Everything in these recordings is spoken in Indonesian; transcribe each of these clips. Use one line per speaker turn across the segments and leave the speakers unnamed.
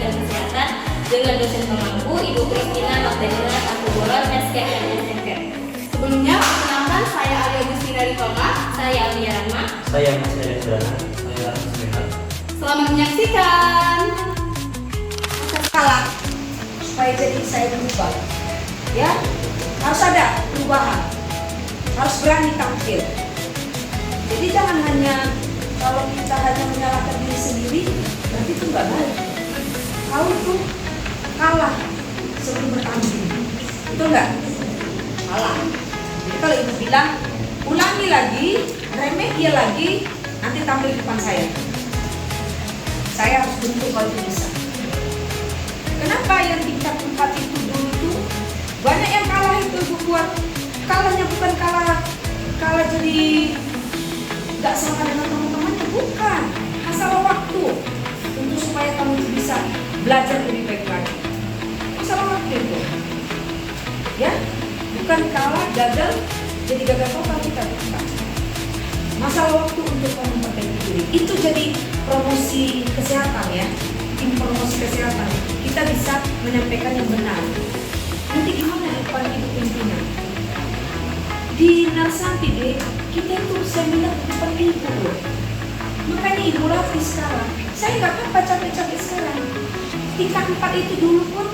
dan Kesehatan dengan dosen pemangku Ibu Kristina Magdalena Tangkubolon, SKM SMK.
Sebelumnya, perkenalkan saya Alia Gustina Ritoma.
Saya Alia Rahma.
Saya Mas Heri Surana. Saya Sehat.
Selamat menyaksikan.
Kalah supaya jadi saya berubah, ya harus ada perubahan, harus berani tampil. Jadi jangan hanya kalau kita hanya menyalahkan diri sendiri, berarti itu nggak baik. Kau itu kalah sebelum bertanding, itu enggak kalah. Jadi kalau ibu bilang ulangi lagi, remedi lagi, nanti tampil di depan saya harus bentuk kalau itu bisa. Kenapa yang tingkat 4 itu dulu itu banyak yang kalah itu buat kalahnya bukan kalah jadi nggak sama dengan teman-temannya, bukan masalah waktu untuk supaya kamu itu bisa belajar lebih baik lagi, masalah waktu itu ya, bukan kalah gagal jadi gagal total, kita bukan masalah waktu untuk kamu memperbaiki diri. Itu jadi promosi kesehatan ya, tim promosi kesehatan kita bisa menyampaikan yang benar. Nanti gimana depan ibu pimpinan di Narsanti deh, kita itu seminar depan ibu loh. Makanya ibu latih sekarang. Saya nggak apa capek-capek sekarang. Tingkat 4 itu dulu pun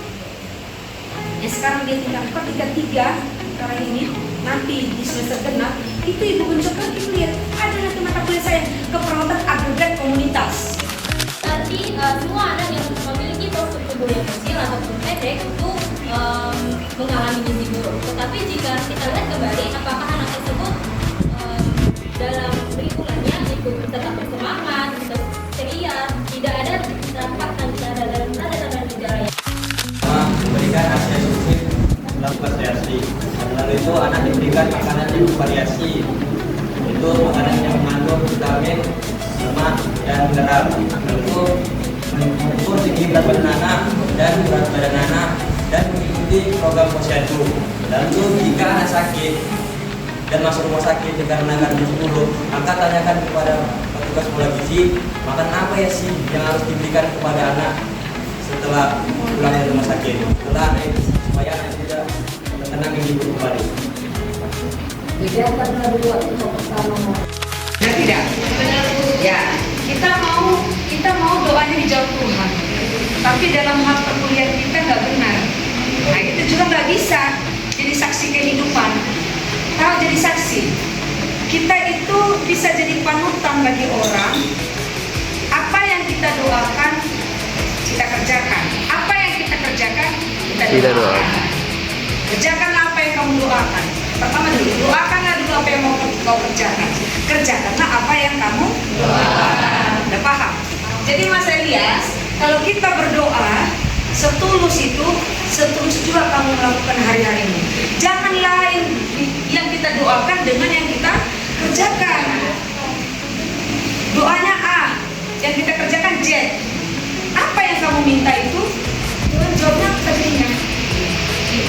ya, sekarang dia tingkat 4, tingkat 3 sekarang ini, nanti di semester genap itu ibu bentukkan, ibu lihat ada nanti mata kuliah saya keperawatan agregat komunitas.
Nanti semua anak yang memiliki postur tubuh yang kecil ataupun pendek itu mengalami gizi buruk. Tetapi jika kita lihat kembali apakah anak tersebut dalam lingkungannya itu tetap bersemangat, tetap ceria, tidak ada dampak dan tidak ada dalam tanda-tanda gejala.
Memberikan asesmen dalam variasi. Lalu itu anak diberikan makanan yang bervariasi. Itu makanan yang mengandung vitamin, lemak, dan mineral. Lalu mengukur tinggi berat badan anak dan berat badan anak dan mengikuti program posyandu. Lalu jika anak sakit dan masuk rumah sakit dikarenakan gizi buruk, maka tanyakan kepada petugas pola gizi, makan apa ya sih yang harus diberikan kepada anak setelah pulang dari rumah sakit, setelah supaya anak tidak terkena gizi buruk kembali.
Jadi karena dulu waktu pertama ya tidak, ya kita mau doanya dijawab Tuhan, tapi dalam hal perkuliahan kita nggak benar. Nah itu juga nggak bisa jadi saksi kehidupan. Kalau jadi saksi, kita itu bisa jadi panutan bagi orang. Apa yang kita doakan, kita kerjakan. Apa yang kita kerjakan, kita doakan. Kerjakanlah apa yang kamu doakan. Pertama dulu, doakanlah dulu apa yang mau kau kerjakan. Kerjakanlah apa yang kamu doakan. Udah paham? Jadi Mas Elias, kalau kita berdoa setulus itu, setulus juga kamu melakukan hari-hari ini. Jangan lain yang kita doakan dengan yang kita kerjakan. Doanya A, yang kita kerjakan Z. Apa yang kamu minta itu? Jawabnya apa tadinya?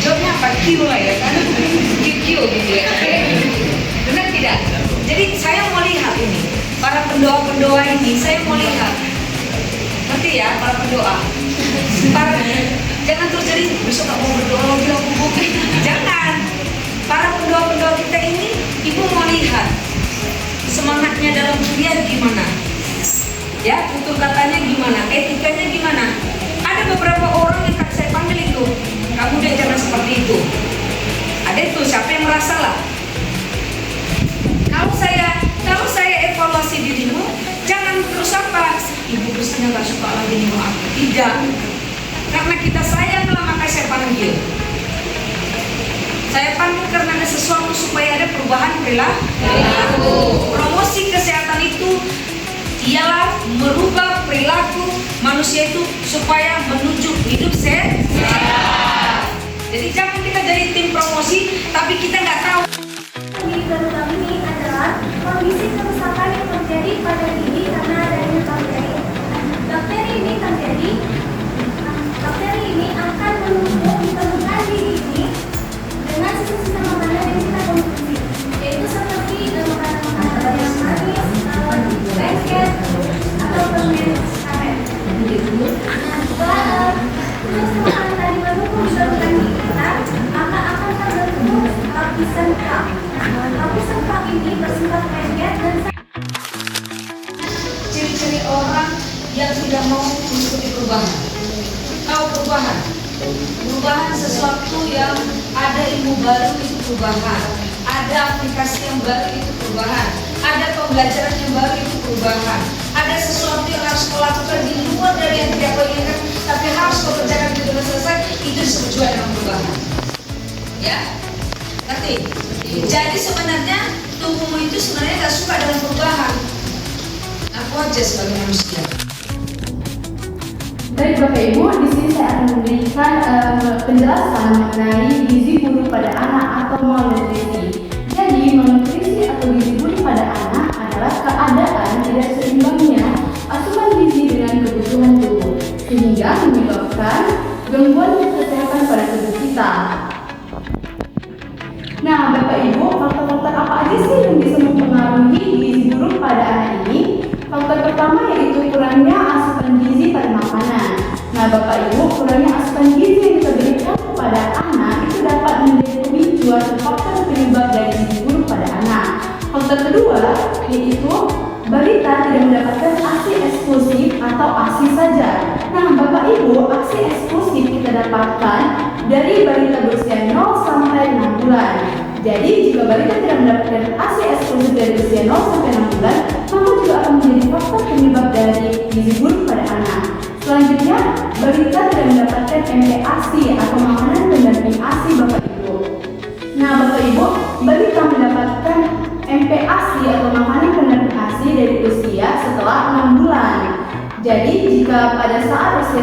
Jawabnya apa? Q lah ya kan? Q gitu ya. Benar tidak? Jadi saya mau lihat ini, para pendoa-pendoa ini, saya mau lihat. Nanti ya, para pendoa. Jangan terus jadi besok gak mau berdoa lagi aku bukan. Jangan. Para pendoa-pendoa kita ini, ibu mau lihat semangatnya dalam kuliah gimana, ya tutur katanya gimana, etikanya gimana. Ada beberapa orang yang saya panggil itu, kamu deh jangan seperti itu. Ada itu siapa yang merasa lah. Kalau saya evaluasi dirimu, jangan terus apa, ibu biasanya nggak suka lagi nih aku. Tidak. Karena kita sayanglah maka saya panggil. Saya panggil karena ada sesuatu supaya ada perubahan perilaku. Promosi kesehatan itu ialah merubah perilaku manusia itu supaya menuju hidup sehat. Jadi jangan kita jadi tim promosi tapi kita nggak tahu.
Penyebab ini adalah kondisi kerusakan yang terjadi pada diri karena adanya bakteri. Bakteri ini akan menumpuk di permukaan diri ini dengan sisa-sisa makanan yang kita konsumsi, yaitu seperti makanan-makanan yang manis, lengket, atau permen karet. Nah,
mau mengikuti perubahan. Tahu perubahan? Perubahan sesuatu yang ada ilmu baru itu perubahan. Ada aplikasi yang baru itu perubahan. Ada pembelajaran yang baru itu perubahan. Ada sesuatu yang harus kau lakukan di luar dari yang tidak kau inginkan, tapi harus kau kerjakan itu dengan selesai. Itu disebut juga dengan perubahan. Ya, ngerti? Jadi sebenarnya tubuhmu itu sebenarnya gak suka dengan perubahan. Aku aja sebagai manusia.
Baik Bapak Ibu, di sini saya akan memberikan penjelasan mengenai gizi buruk pada anak atau malnutrisi. Jadi malnutrisi atau gizi buruk pada anak adalah keadaan tidak seimbangnya asupan gizi dengan kebutuhan tubuh, sehingga menyebabkan gangguan kesehatan pada tubuh kita. Nah, Bapak Ibu, faktor-faktor apa aja sih yang bisa mempengaruhi gizi buruk pada anak ini? Faktor pertama yaitu kurangnya asupan gizi pada makanan. Nah, Bapak Ibu, kurangnya asupan gizi yang kita berikan kepada anak itu dapat menjadi pemicu atau faktor penyebab dari gizi buruk pada anak. Faktor kedua yaitu balita tidak mendapatkan ASI eksklusif atau ASI saja. Nah, Bapak Ibu, ASI eksklusif kita dapatkan dari balita berusia 0 sampai 6 bulan. Jadi, jika balita tidak mendapatkan ASI eksklusif dari usia 0 sampai 6 bulan, maka juga akan menjadi faktor penyebab dari gizi buruk pada anak. Selanjutnya, balita tidak mendapatkan MPASI atau makanan pendamping ASI, Bapak Ibu. Nah, Bapak Ibu, balita mendapatkan MPASI atau makanan pendamping ASI dari usia setelah 6 bulan. Jadi, jika pada saat usia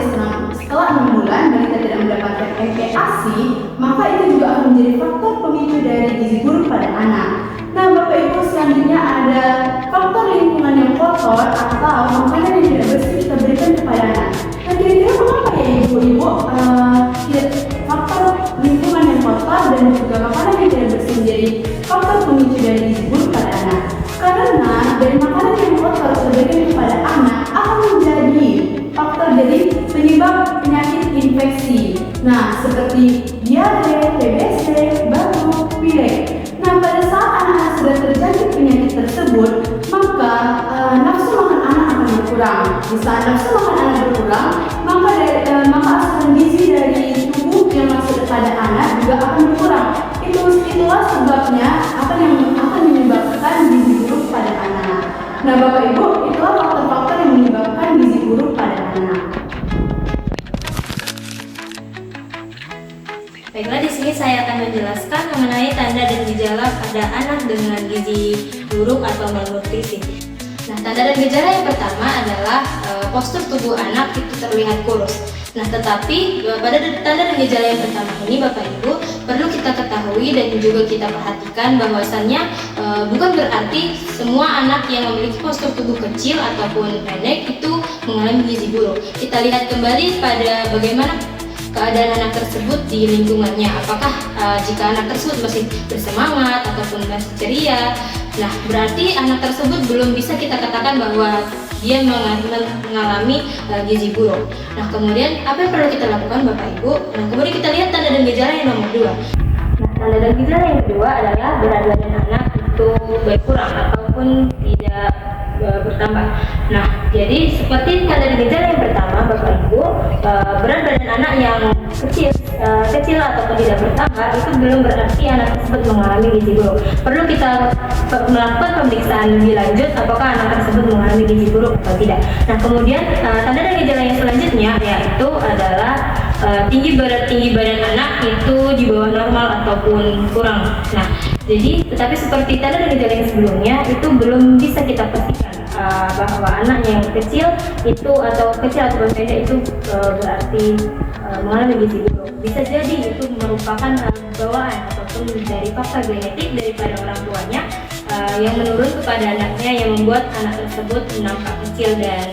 setelah 6 bulan balita tidak mendapatkan MPASI, maka itu juga akan menjadi faktor pemicu dari gizi buruk pada anak. Nah, Bapak Ibu, selanjutnya ada faktor lingkungan yang kotor atau makanan yang tidak bersih kita berikan kepada anak. Nah, kira-kira mengapa ya Ibu-Ibu faktor lingkungan yang kotor dan juga makanan yang tidak bersih menjadi faktor pemicu dari gizi buruk pada anak? Karena dari makanan yang kotor kita berikan kepada anak akan menjadi faktor dari penyebab penyakit infeksi. Nah, seperti diare, TBC, batuk, pilek. Nah, pada saat anak-anak sudah terjangkit penyakit tersebut, maka nafsu makan anak akan berkurang. Di saat nafsu makan anak berkurang, maka asupan gizi dari tubuh yang masuk kepada anak juga akan berkurang. Itulah sebabnya apa yang akan menyebabkan gizi buruk pada anak. Nah, Bapak Ibu, itulah faktor-faktor yang menyebabkan gizi buruk pada anak.
Baiklah, di sini saya akan menjelaskan mengenai tanda dan gejala pada anak dengan gizi buruk atau malnutrisi. Nah, tanda dan gejala yang pertama adalah postur tubuh anak itu terlihat kurus. Nah, tetapi pada tanda dan gejala yang pertama ini, Bapak Ibu, perlu kita ketahui dan juga kita perhatikan bahwasannya bukan berarti semua anak yang memiliki postur tubuh kecil ataupun pendek itu mengalami gizi buruk. Kita lihat kembali pada bagaimana keadaan anak tersebut di lingkungannya. Apakah jika anak tersebut masih bersemangat ataupun masih ceria, nah berarti anak tersebut belum bisa kita katakan bahwa dia mengalami gizi buruk. Nah, kemudian apa yang perlu kita lakukan, Bapak Ibu? Nah, kemudian kita lihat tanda dan gejala yang nomor 2. Nah, tanda dan gejala yang kedua adalah berat badan anak itu baik kurang ataupun tidak bertambah. Nah, jadi seperti tanda dan gejala yang pertama, Bapak Ibu, berat badan anak yang kecil ataupun tidak bertambah itu belum berarti anak tersebut mengalami gizi buruk. Perlu kita melakukan pemeriksaan lebih lanjut apakah anak tersebut mengalami gizi buruk atau tidak. Nah, kemudian tanda dan gejala yang selanjutnya yaitu adalah tinggi badan anak itu di bawah normal ataupun kurang. Nah, jadi tetapi seperti tanda dan gejala yang sebelumnya itu belum bisa kita pastikan bahwa anak yang kecil itu atau pendek itu berarti mengalami gizi buruk. Bisa jadi itu merupakan bawaan ataupun dari faktor genetik daripada orang tuanya yang menurun kepada anaknya yang membuat anak tersebut nampak kecil dan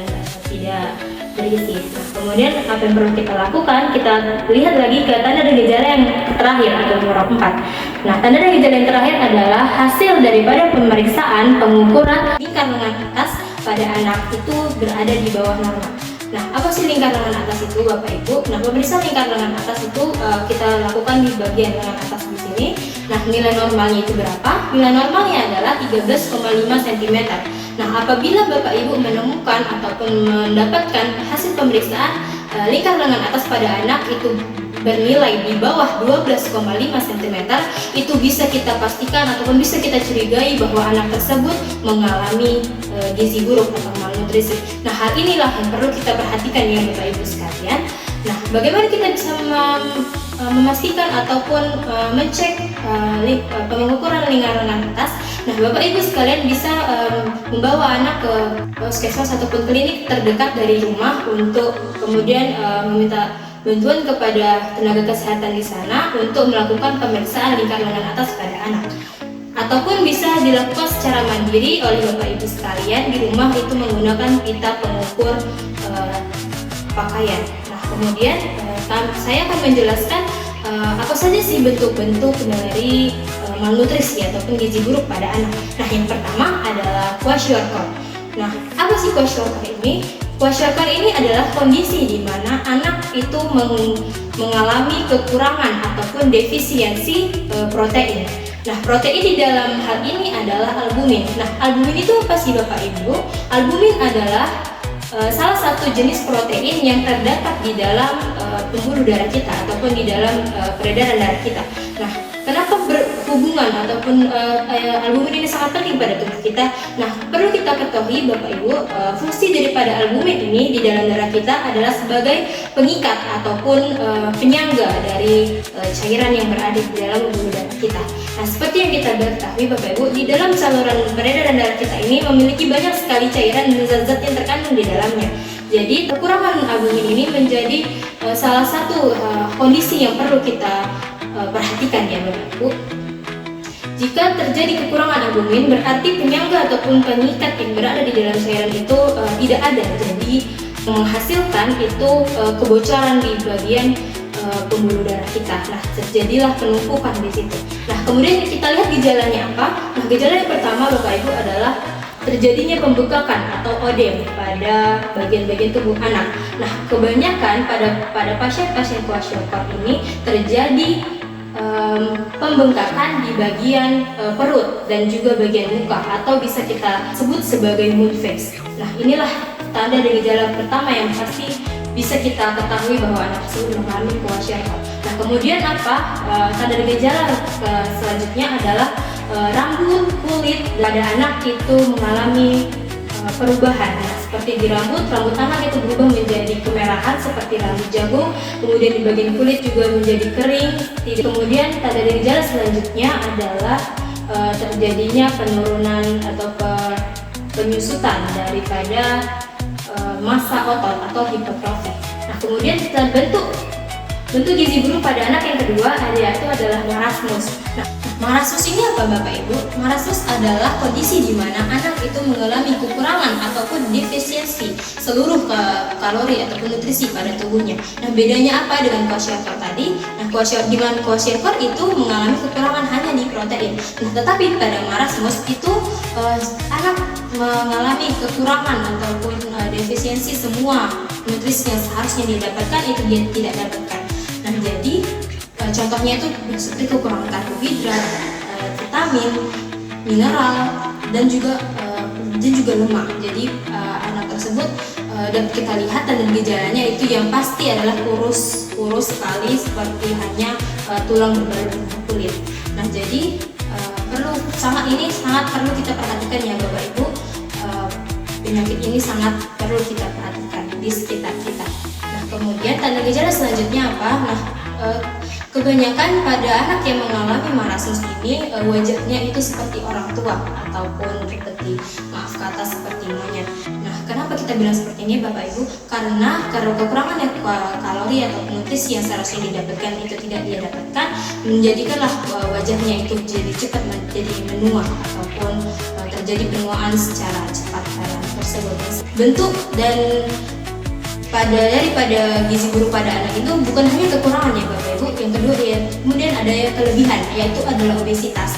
tidak berisi. Nah, kemudian apa yang perlu kita lakukan? Kita lihat lagi ke tanda dan gejala yang terakhir atau nomor 4. Nah, tanda dan gejala yang terakhir adalah hasil daripada pemeriksaan pengukuran lingkar lengan atas pada anak itu berada di bawah normal. Nah, apa sih lingkar lengan atas itu, Bapak Ibu? Nah, pemeriksaan lingkar lengan atas itu kita lakukan di bagian lengan atas di sini. Nah, nilai normalnya itu berapa? Nilai normalnya adalah 13,5 cm. Nah, apabila Bapak Ibu menemukan ataupun mendapatkan hasil pemeriksaan lingkar lengan atas pada anak itu bernilai di bawah 12,5 cm, itu bisa kita pastikan ataupun bisa kita curigai bahwa anak tersebut mengalami gizi buruk atau malnutrisi. Nah, hal inilah yang perlu kita perhatikan ya Bapak Ibu sekalian. Nah, bagaimana kita bisa memastikan ataupun mengecek pengukuran lingkar lengan atas? Nah, Bapak Ibu sekalian bisa membawa anak ke puskesmas ataupun klinik terdekat dari rumah untuk kemudian meminta bantuan kepada tenaga kesehatan di sana untuk melakukan pemeriksaan lingkar lengan atas pada anak. Ataupun bisa dilakukan secara mandiri oleh Bapak Ibu sekalian di rumah itu menggunakan pita pengukur pakaian. Nah, kemudian saya akan menjelaskan apa saja sih bentuk-bentuk dari malnutrisi ataupun gizi buruk pada anak. Nah, yang pertama adalah kwashiorkor. Nah, apa sih kwashiorkor ini? Kwashiorkor ini adalah kondisi di mana anak itu mengalami kekurangan ataupun defisiensi protein. Nah, protein di dalam hal ini adalah albumin. Nah, albumin itu apa sih Bapak Ibu? Albumin adalah salah satu jenis protein yang terdapat di dalam pembuluh darah kita ataupun di dalam peredaran darah kita. Nah, kenapa berhubungan ataupun albumin ini sangat penting pada tubuh kita? Nah, perlu kita ketahui Bapak Ibu, fungsi daripada albumin ini di dalam darah kita adalah sebagai pengikat ataupun penyangga dari cairan yang berada di dalam pembuluh darah kita. Nah, seperti yang kita ketahui Bapak Ibu, di dalam saluran peredaran darah kita ini memiliki banyak sekali cairan dan zat-zat yang terkandung di dalamnya. Jadi kekurangan albumin ini menjadi salah satu kondisi yang perlu kita perhatikan ya Bapak Ibu. Jika terjadi kekurangan albumin, berarti penyangga ataupun pengikat yang berada di dalam cairan itu tidak ada. Jadi menghasilkan itu kebocoran di bagian pembuluh darah kita. Nah, terjadilah penumpukan di situ. Nah, kemudian kita lihat gejalanya apa? Nah, gejala yang pertama Bapak Ibu adalah terjadinya pembekakan atau odem pada bagian-bagian tubuh anak. Nah, kebanyakan pada pasien-pasien kwashiorkor ini terjadi pembengkakan di bagian perut dan juga bagian muka atau bisa kita sebut sebagai moon face. Nah, inilah tanda dan gejala pertama yang pasti bisa kita ketahui bahwa anak tersebut mengalami kwashiorkor. Nah, kemudian apa? Tanda dan gejala selanjutnya adalah rambut, kulit pada anak itu mengalami perubahan. Nah, seperti di rambut anak itu berubah menjadi kemerahan seperti rambut jagung, kemudian di bagian kulit juga menjadi kering. Kemudian tanda dan gejala selanjutnya adalah terjadinya penurunan atau penyusutan daripada massa otot atau hipertrofi. Nah, kemudian kita bentuk gizi buruk pada anak yang kedua yaitu adalah marasmus. Nah, marasmus ini apa Bapak Ibu? Marasmus adalah kondisi di mana anak itu mengalami kekurangan ataupun defisiensi seluruh kalori ataupun nutrisi pada tubuhnya. Nah, bedanya apa dengan kwashiorkor tadi? Nah, kwashiorkor itu mengalami kekurangan hanya di protein. Nah, tetapi pada marasmus itu anak mengalami kekurangan ataupun defisiensi semua nutrisi yang seharusnya didapatkan itu dia tidak dapatkan. Nah, jadi contohnya itu seperti kekurangan karbohidrat, vitamin, mineral, dan juga lemak. Jadi anak tersebut dapat kita lihat dan gejalanya itu yang pasti adalah kurus sekali seperti hanya tulang berbalut kulit. Nah, jadi sangat perlu kita perhatikan ya Bapak Ibu. Penyakit ini sangat perlu kita perhatikan di sekitar kita. Nah, kemudian tanda gejala selanjutnya apa? Nah, kebanyakan pada anak yang mengalami marasmus ini wajahnya itu seperti orang tua ataupun seperti seperti monyet. Nah, kenapa kita bilang seperti ini Bapak Ibu? Karena kekurangan kalori atau nutrisi yang seharusnya didapatkan itu tidak dia dapatkan, menjadikanlah wajahnya itu jadi cepat menjadi menua ataupun terjadi penuaan secara cepat pada anak tersebut. Bentuk dan daripada gizi buruk pada anak itu bukan hanya kekurangan ya Bapak Ibu. Yang kedua kemudian ada kelebihan, yaitu adalah obesitas.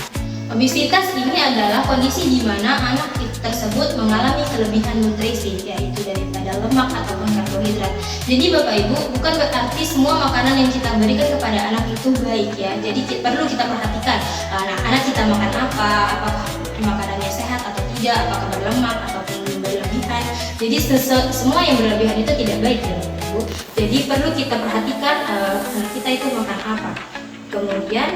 Obesitas ini adalah kondisi di mana anak tersebut mengalami kelebihan nutrisi, yaitu daripada lemak ataupun karbohidrat. Jadi Bapak Ibu, bukan berarti semua makanan yang kita berikan kepada anak itu baik ya. Jadi perlu kita perhatikan anak kita makan apa, apakah makanannya sehat atau tidak, apakah berlemak atau Jadi semua yang berlebihan itu tidak baik ya Bapak Ibu. Jadi perlu kita perhatikan anak kita itu makan apa. Kemudian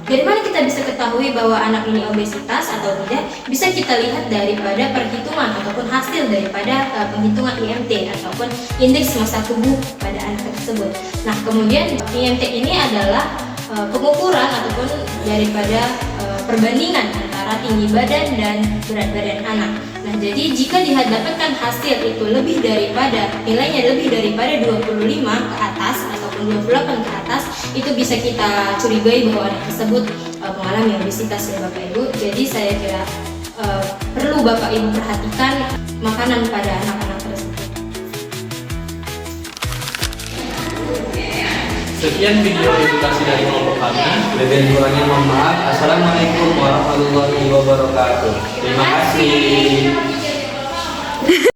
dari mana kita bisa ketahui bahwa anak ini obesitas atau tidak? Bisa kita lihat daripada perhitungan ataupun hasil daripada penghitungan IMT ataupun indeks massa tubuh pada anak tersebut. Nah, kemudian IMT ini adalah pengukuran ataupun daripada perbandingan antara tinggi badan dan berat badan anak. Nah, jadi jika didapatkan hasil itu lebih daripada nilainya lebih daripada 25 ke atas ataupun 28 ke atas, itu bisa kita curigai bahwa anak tersebut mengalami obesitas ya Bapak Ibu. Jadi saya kira perlu Bapak Ibu perhatikan makanan pada anak-anak tersebut.
Sekian video edukasi dari kelompok kami. Lebih dan kurangnya mohon maaf. Assalamualaikum warahmatullahi wabarakatuh. Terima kasih.